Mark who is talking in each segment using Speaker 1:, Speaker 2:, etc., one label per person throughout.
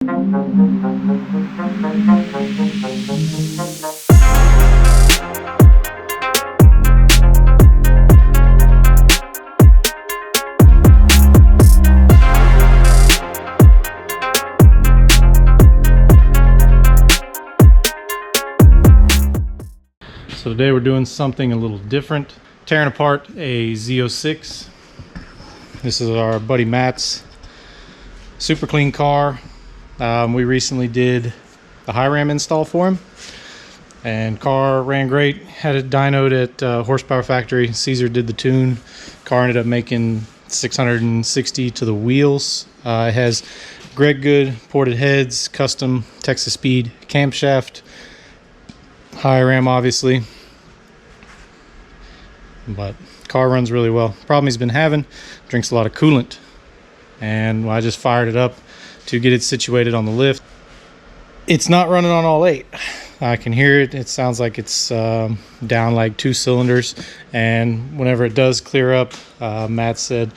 Speaker 1: So today we're doing something a little different. Tearing apart a Z06. This is our buddy Matt's super clean car. We recently did the high ram install for him, and car ran great. Had it dynoed at Horsepower Factory. Caesar did the tune. Car ended up making 660 to the wheels. It has Greg Good ported heads, custom Texas Speed camshaft, high ram obviously, but car runs really well. Problem he's been having, drinks a lot of coolant, and I just fired it up to get it situated on the lift. It's not running on all 8. I can hear it. It sounds like it's down like 2 cylinders, and whenever it does clear up, Matt said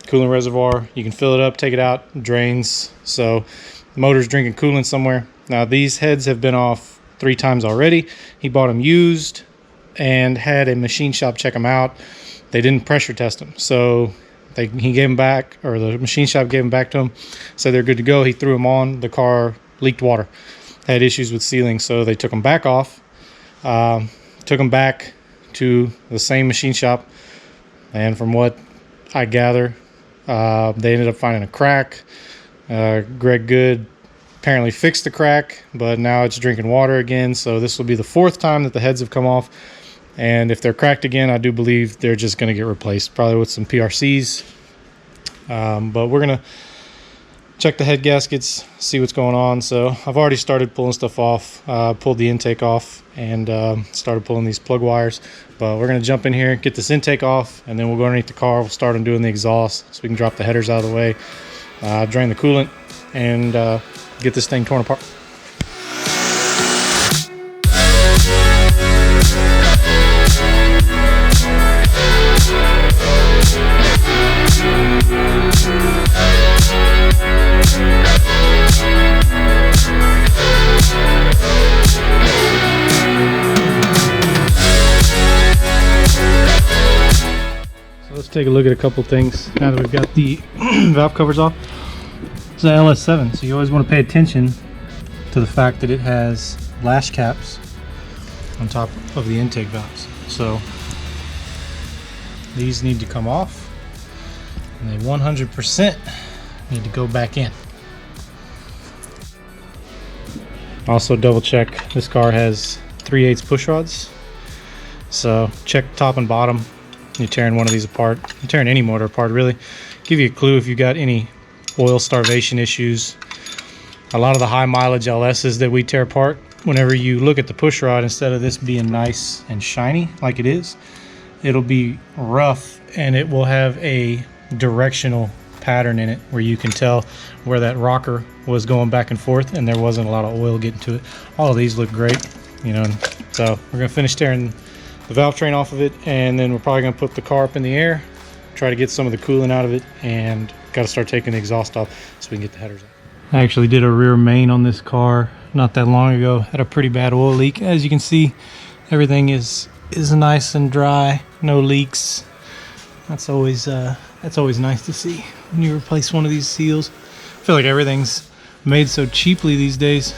Speaker 1: coolant reservoir, you can fill it up, take it out, drains, so the motor's drinking coolant somewhere. Now these heads have been off 3 times already. He bought them used and had a machine shop check them out. They didn't pressure test them, so he gave them back, or the machine shop gave them back to him, said they're good to go. He threw them on. The car leaked water, had issues with sealing, so they took them back off, took them back to the same machine shop, and from what I gather, they ended up finding a crack. Greg Good apparently fixed the crack, but now it's drinking water again, so this will be the 4th time that the heads have come off. And if they're cracked again, I do believe they're just going to get replaced, probably with some PRCs. But we're going to check the head gaskets, see what's going on. So I've already started pulling stuff off, pulled the intake off, and started pulling these plug wires. But we're going to jump in here, get this intake off, and then we'll go underneath the car. We'll start on doing the exhaust so we can drop the headers out of the way, drain the coolant, and get this thing torn apart. Let's take a look at a couple things now that we've got the valve covers off. It's an LS7, so you always want to pay attention to the fact that it has lash caps on top of the intake valves. So these need to come off, and they 100% need to go back in. Also double check, this car has 3/8 push rods, so check top and bottom. You're tearing one of these apart, you're tearing any motor apart really. Give you a clue if you got any oil starvation issues. A lot of the high mileage LS's that we tear apart, whenever you look at the push rod, instead of this being nice and shiny like it is, it'll be rough, and it will have a directional pattern in it where you can tell where that rocker was going back and forth, and there wasn't a lot of oil getting to it. All of these look great, you know. So we're gonna finish tearing the valve train off of it, and then we're probably going to put the car up in the air, try to get some of the coolant out of it, and got to start taking the exhaust off so we can get the headers out. I actually did a rear main on this car not that long ago. Had a pretty bad oil leak. As you can see, everything is nice and dry, no leaks. That's always nice to see when you replace one of these seals. I feel like everything's made so cheaply these days.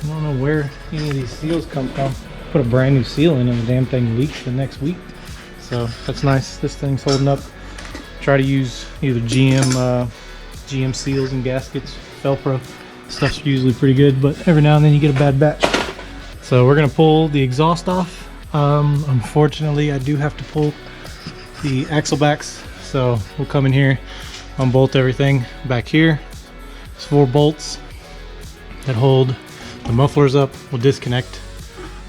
Speaker 1: I don't know where any of these seals come from. Put a brand new seal in and the damn thing leaks the next week, so that's nice. This thing's holding up. Try to use either GM seals and gaskets. Velcro stuff's usually pretty good, but every now and then you get a bad batch. So we're gonna pull the exhaust off. Unfortunately, I do have to pull the axle backs, so we'll come in here, unbolt everything back here. It's 4 bolts that hold the mufflers up. We'll disconnect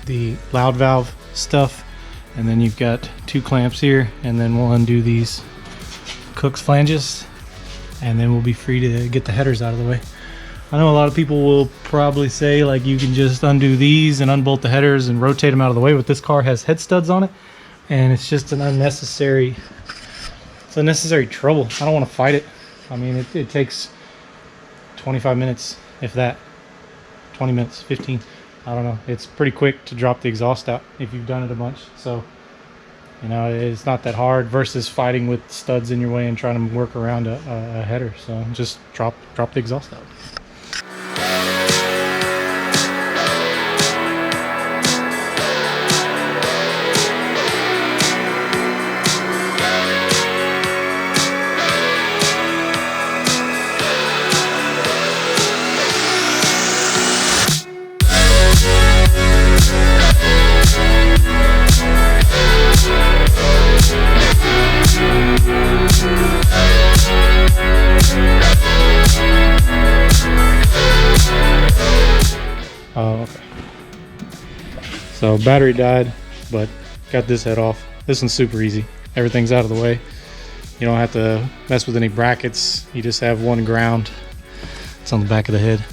Speaker 1: the loud valve stuff, and then you've got 2 clamps here, and then we'll undo these Cook's flanges, and then we'll be free to get the headers out of the way. I know a lot of people will probably say like you can just undo these and unbolt the headers and rotate them out of the way, but this car has head studs on it, and it's just an unnecessary trouble. I don't want to fight it. I mean, it takes 25 minutes, if that. 20 minutes, 15. I don't know. It's pretty quick to drop the exhaust out if you've done it a bunch. So, you know, it's not that hard versus fighting with studs in your way and trying to work around a header. So just drop the exhaust out. Oh, okay. So battery died, but got this head off. This one's super easy. Everything's out of the way. You don't have to mess with any brackets. You just have one ground. It's on the back of the head.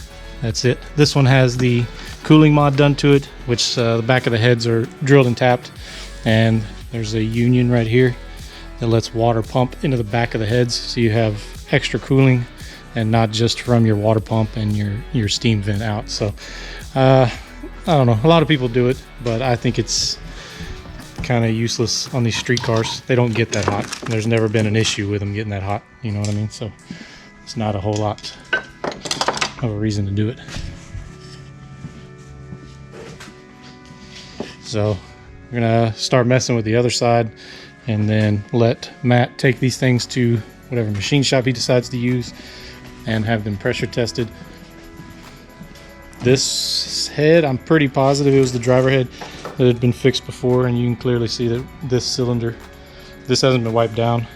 Speaker 1: That's it. This one has the cooling mod done to it, which the back of the heads are drilled and tapped. And there's a union right here that lets water pump into the back of the heads. So you have extra cooling and not just from your water pump and your steam vent out. So I don't know, a lot of people do it, but I think it's kind of useless on these street cars. They don't get that hot. There's never been an issue with them getting that hot, you know what I mean? So it's not a whole lot of a reason to do it. So we're gonna start messing with the other side and then let Matt take these things to whatever machine shop he decides to use and have them pressure tested. This head, I'm pretty positive it was the driver head that had been fixed before, and you can clearly see that this cylinder, this hasn't been wiped down,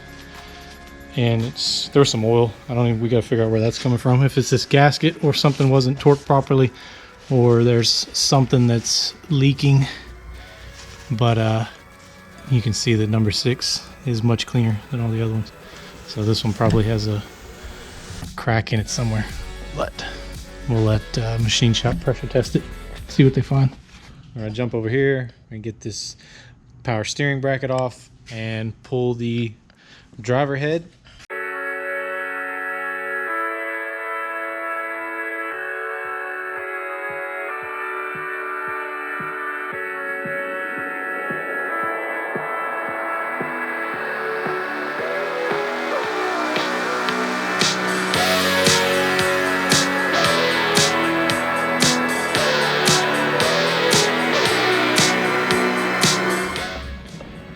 Speaker 1: and there was some oil. I don't even, we gotta figure out where that's coming from. If it's this gasket or something wasn't torqued properly, or there's something that's leaking. But you can see that number 6 is much cleaner than all the other ones. So this one probably has a crack in it somewhere, but we'll let machine shop pressure test it, see what they find. All right, jump over here and get this power steering bracket off and pull the driver head.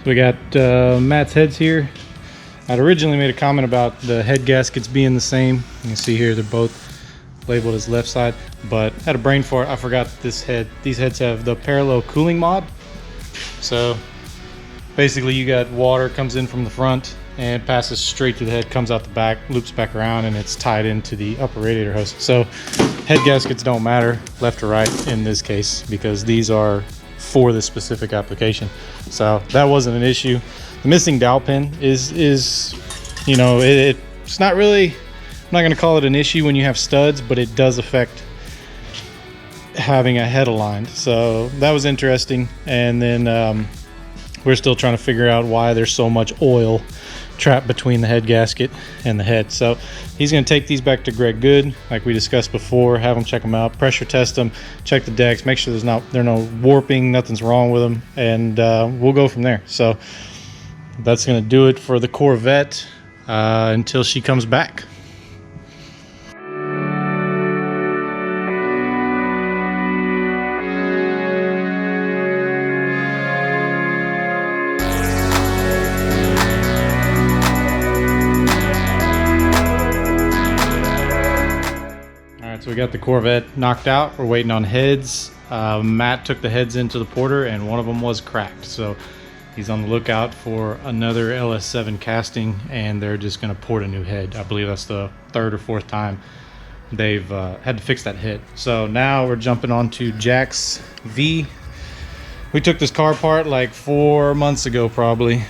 Speaker 1: We got Matt's heads here. I'd originally made a comment about the head gaskets being the same. You can see here they're both labeled as left side, but had a brain fart. I forgot these heads have the parallel cooling mod. So basically you got water comes in from the front and passes straight to the head, comes out the back, loops back around, and it's tied into the upper radiator hose. So head gaskets don't matter left or right in this case because these are for this specific application. So that wasn't an issue. The missing dowel pin is you know, it's not really, I'm not going to call it an issue when you have studs, but it does affect having a head aligned. So that was interesting. And then we're still trying to figure out why there's so much oil trapped between the head gasket and the head. So he's going to take these back to Greg Good, like we discussed before, have him check them out, pressure test them, check the decks, make sure there's no warping, nothing's wrong with them, and we'll go from there. So that's going to do it for the Corvette until she comes back. So we got the Corvette knocked out. We're waiting on heads. Matt took the heads into the porter and one of them was cracked. So he's on the lookout for another LS7 casting and they're just going to port a new head. I believe that's the 3rd or 4th time they've had to fix that head. So now we're jumping on to Jack's V. We took this car apart like 4 months ago probably.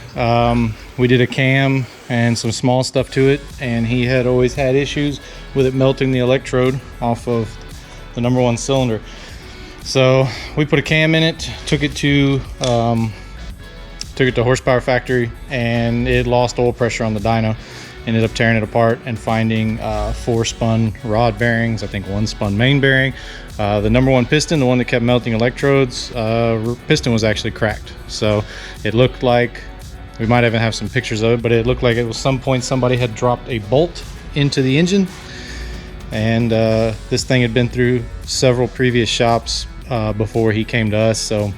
Speaker 1: We did a cam and some small stuff to it, and he had always had issues with it melting the electrode off of the number 1 cylinder. So we put a cam in it, took it to Horsepower Factory, and it lost oil pressure on the dyno Ended up tearing it apart and finding 4 spun rod bearings, I think 1 spun main bearing. The number 1 piston, the one that kept melting electrodes, piston was actually cracked. So it looked like, we might even have some pictures of it, but it looked like it was some point somebody had dropped a bolt into the engine. And this thing had been through several previous shops before he came to us, so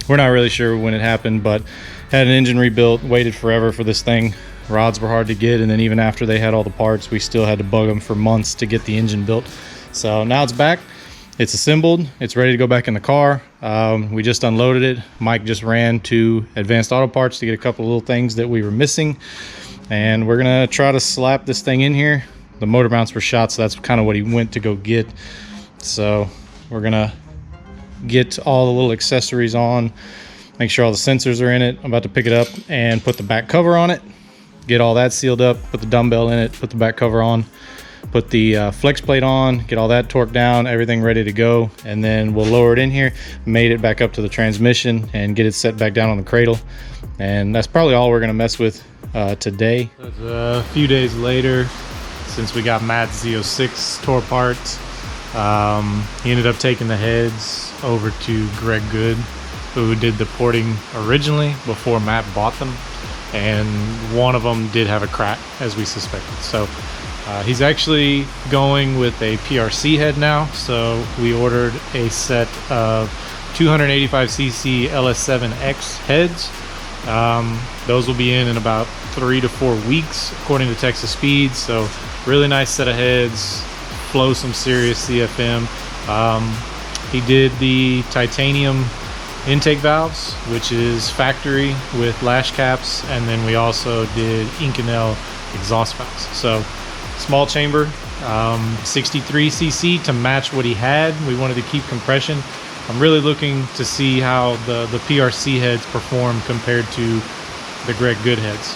Speaker 1: we're not really sure when it happened, but had an engine rebuilt, waited forever for this thing. Rods were hard to get, and then even after they had all the parts, we still had to bug them for months to get the engine built. So now it's back, it's assembled, it's ready to go back in the car. We just unloaded it. Mike just ran to Advanced Auto Parts to get a couple of little things that we were missing, and we're gonna try to slap this thing in here. The motor mounts were shot, so that's kind of what he went to go get. So we're gonna get all the little accessories on, make sure all the sensors are in it. I'm about to pick it up and put the back cover on it, get all that sealed up, put the dumbbell in it, put the back cover on, put the flex plate on, get all that torqued down, everything ready to go, and then we'll lower it in here, mate it back up to the transmission, and get it set back down on the cradle. And that's probably all we're gonna mess with today. It's a few days later since we got Matt's Z06 tore apart. He ended up taking the heads over to Greg Good, who did the porting originally before Matt bought them, and one of them did have a crack, as we suspected. So he's actually going with a PRC head now. So we ordered a set of 285cc LS7X heads. Those will be in about 3 to 4 weeks according to Texas Speed. So really nice set of heads, flow some serious CFM. He did the titanium intake valves, which is factory with lash caps, and then we also did Inconel exhaust valves. So small chamber, 63cc to match what he had. We wanted to keep compression. I'm really looking to see how the PRC heads perform compared to the Greg Good heads.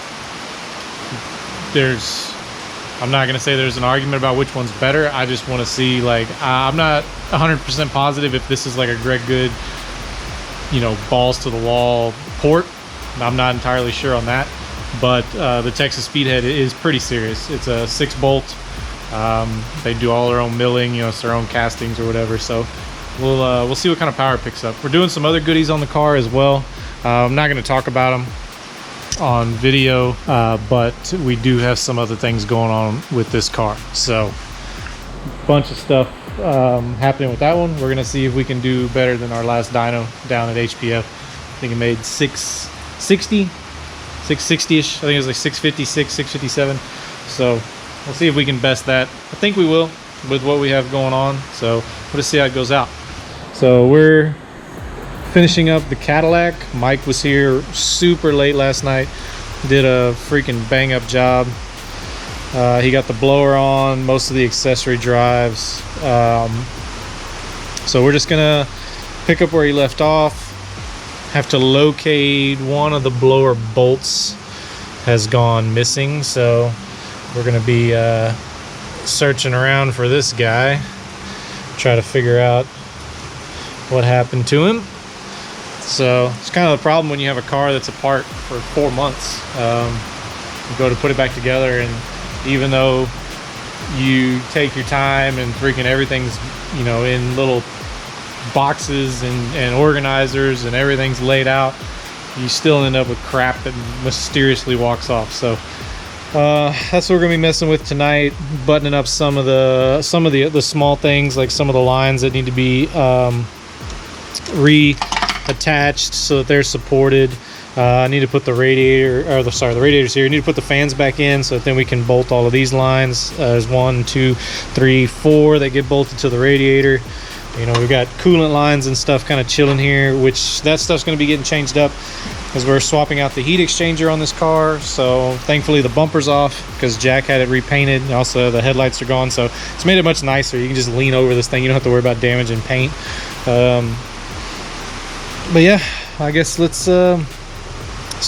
Speaker 1: I'm not gonna say there's an argument about which one's better. I just want to see, like, I'm not 100% positive if this is like a Greg Good, you know, balls to the wall port. I'm not entirely sure on that, but the Texas Speedhead is pretty serious. It's a 6-bolt. They do all their own milling, you know, it's their own castings or whatever. So we'll see what kind of power it picks up. We're doing some other goodies on the car as well. I'm not going to talk about them on video, but we do have some other things going on with this car. So bunch of stuff happening with that one. We're going to see if we can do better than our last dyno down at HPF. I think it made 660-ish. I think it was like 656, 657. So we'll see if we can best that. I think we will with what we have going on. So we'll just see how it goes out. So we're finishing up the Cadillac. Mike was here super late last night, did a freaking bang up job. He got the blower on, most of the accessory drives. So we're just gonna pick up where he left off. Have to locate one of the blower bolts, has gone missing, so we're gonna be searching around for this guy, try to figure out what happened to him. So it's kind of the problem when you have a car that's apart for 4 months. You go to put it back together, and even though you take your time and freaking everything's, you know, in little boxes and organizers and everything's laid out, you still end up with crap that mysteriously walks off. So that's what we're gonna be messing with tonight, buttoning up some of the small things, like some of the lines that need to be reattached so that they're supported. I need to put the radiator, or the radiator's here. I need to put the fans back in so that then we can bolt all of these lines. There's 1, 2, 3, 4 that get bolted to the radiator. You know, we've got coolant lines and stuff kind of chilling here, which that stuff's going to be getting changed up as we're swapping out the heat exchanger on this car. So thankfully the bumper's off because Jack had it repainted, and also the headlights are gone, so it's made it much nicer. You can just lean over this thing, you don't have to worry about damaging paint. But yeah, I guess let's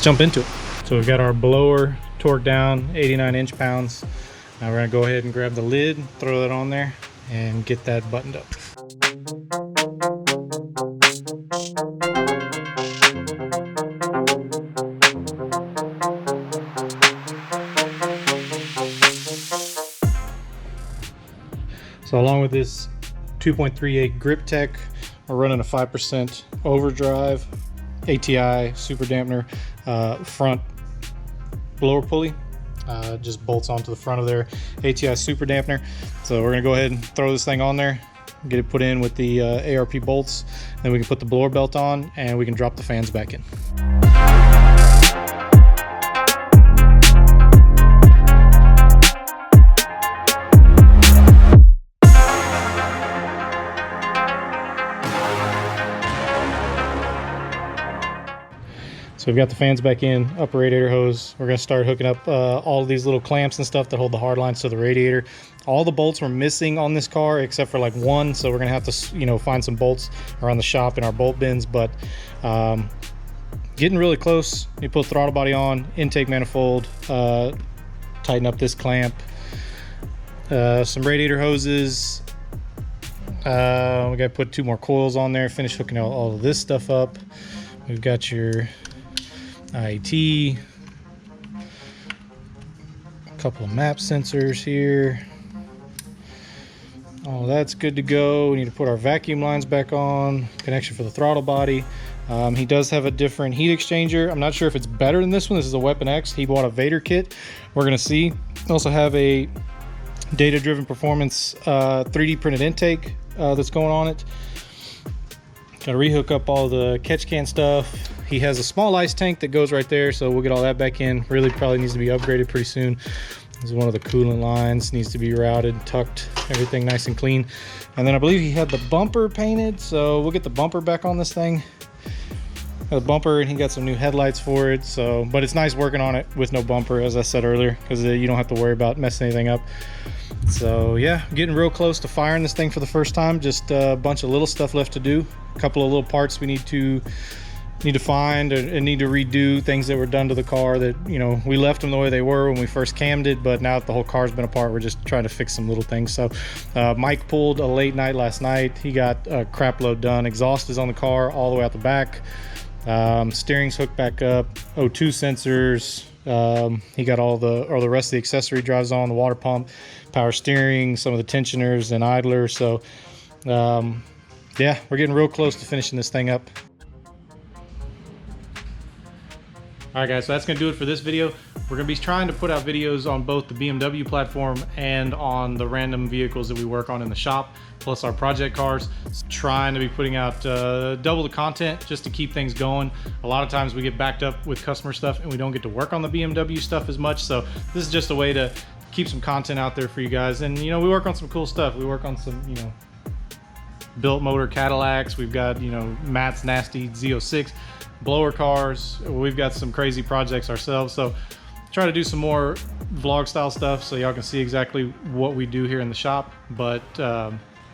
Speaker 1: jump into it. So we've got our blower torqued down, 89 inch-pounds. Now we're gonna go ahead and grab the lid, throw that on there, and get that buttoned up. So along with this 2.38 grip tech, we're running a 5% overdrive ATI super dampener front blower pulley. Just bolts onto the front of their ATI super dampener. So we're gonna go ahead and throw this thing on there, get it put in with the ARP bolts, then we can put the blower belt on and we can drop the fans back in. So we've got the fans back in, upper radiator hose. We're gonna start hooking up all of these little clamps and stuff that hold the hard lines to the radiator. All the bolts were missing on this car except for like one, so we're gonna have to, you know, find some bolts around the shop in our bolt bins, but getting really close. You put the throttle body on, intake manifold, tighten up this clamp, some radiator hoses. We gotta put 2 more coils on there, finish hooking all of this stuff up. We've got your IET, a couple of map sensors here. Oh, that's good to go. We need to put our vacuum lines back on, connection for the throttle body. He does have a different heat exchanger. I'm not sure if it's better than this one. This is a Weapon X. He bought a Vader kit. We're gonna see. Also have a data-driven performance 3D printed intake that's going on it. Gotta rehook up all the catch can stuff. He has a small ice tank that goes right there, so we'll get all that back in. Really probably needs to be upgraded pretty soon. This is one of the coolant lines, needs to be routed, tucked, everything nice and clean. And then I believe he had the bumper painted, so we'll get the bumper back on this thing. The bumper, and he got some new headlights for it, so, but it's nice working on it with no bumper, as I said earlier, because you don't have to worry about messing anything up. So yeah, getting real close to firing this thing for the first time. Just a bunch of little stuff left to do. A couple of little parts we need to find and need to redo, things that were done to the car that, you know, we left them the way they were when we first cammed it, but now that the whole car's been apart, we're just trying to fix some little things. So Mike pulled a late night last night. He got a crap load done. Exhaust is on the car all the way out the back. Steering's hooked back up, O2 sensors. He got all the rest of the accessory drives on, the water pump, power steering, some of the tensioners and idlers. So yeah, we're getting real close to finishing this thing up. All right guys, so that's gonna do it for this video. We're gonna be trying to put out videos on both the BMW platform and on the random vehicles that we work on in the shop, plus our project cars. Trying to be putting out double the content just to keep things going. A lot of times we get backed up with customer stuff and we don't get to work on the BMW stuff as much. So this is just a way to keep some content out there for you guys. And you know, we work on some cool stuff. We work on some, you know, built motor Cadillacs. We've got, you know, Matt's nasty Z06 blower cars. We've got some crazy projects ourselves. So try to do some more vlog style stuff so y'all can see exactly what we do here in the shop. But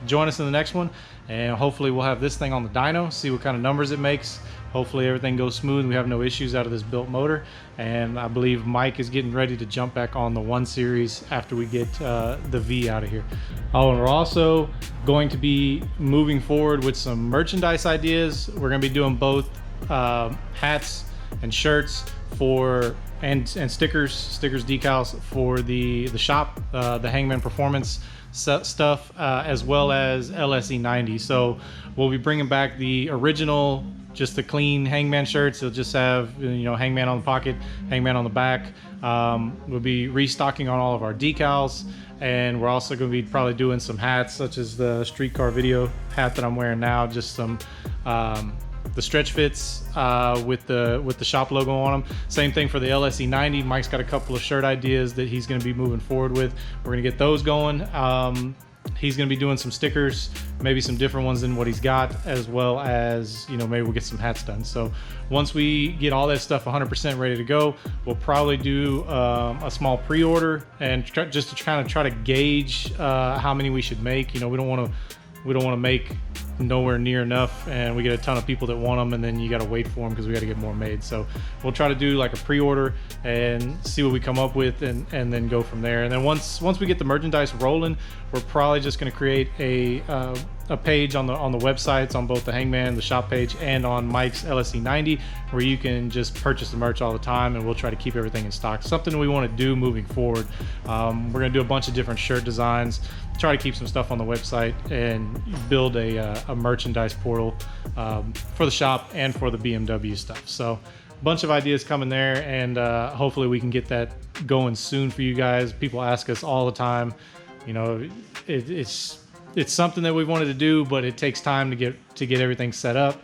Speaker 1: join us in the next one, and hopefully we'll have this thing on the dyno, see what kind of numbers it makes. Hopefully everything goes smooth, we have no issues out of this built motor. And I believe Mike is getting ready to jump back on the 1 Series after we get the V out of here. Oh, and we're also going to be moving forward with some merchandise ideas. We're going to be doing both hats and shirts for and stickers, decals for the shop, the Hangman Performance stuff, as well as LSE90. So we'll be bringing back the original, just the clean Hangman shirts. It'll just have, you know, Hangman on the pocket, Hangman on the back. We'll be restocking on all of our decals, and we're also going to be probably doing some hats, such as the streetcar video hat that I'm wearing now, just some the stretch fits with the shop logo on them. Same thing for the LSE90. Mike's got a couple of shirt ideas that he's going to be moving forward with. We're going to get those going. He's going to be doing some stickers, maybe some different ones than what he's got, as well as, you know, maybe we'll get some hats done. So once we get all that stuff 100% ready to go, we'll probably do a small pre-order and just to kind of try to gauge how many we should make. You know, we don't want to make nowhere near enough and we get a ton of people that want them, and then you got to wait for them because we got to get more made. So we'll try to do like a pre-order and see what we come up with, and then go from there. And then once we get the merchandise rolling, we're probably just going to create a page on the websites, on both the Hangman, the shop page, and on Mike's LSE90, where you can just purchase the merch all the time, and we'll try to keep everything in stock. Something we want to do moving forward. We're going to do a bunch of different shirt designs. try to keep some stuff on the website and build a merchandise portal for the shop and for the BMW stuff. So a bunch of ideas coming there, and hopefully we can get that going soon for you guys. People ask us all the time, you know, it's something that we've wanted to do, but it takes time to get everything set up.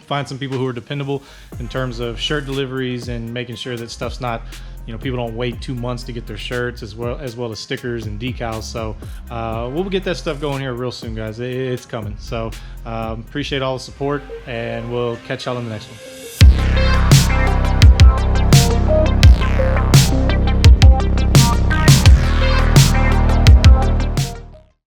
Speaker 1: Find some people who are dependable in terms of shirt deliveries and making sure that stuff's not, you know, people don't wait 2 months to get their shirts, as well as stickers and decals. So we'll get that stuff going here real soon, guys. It's coming. So appreciate all the support, and we'll catch y'all in the next one.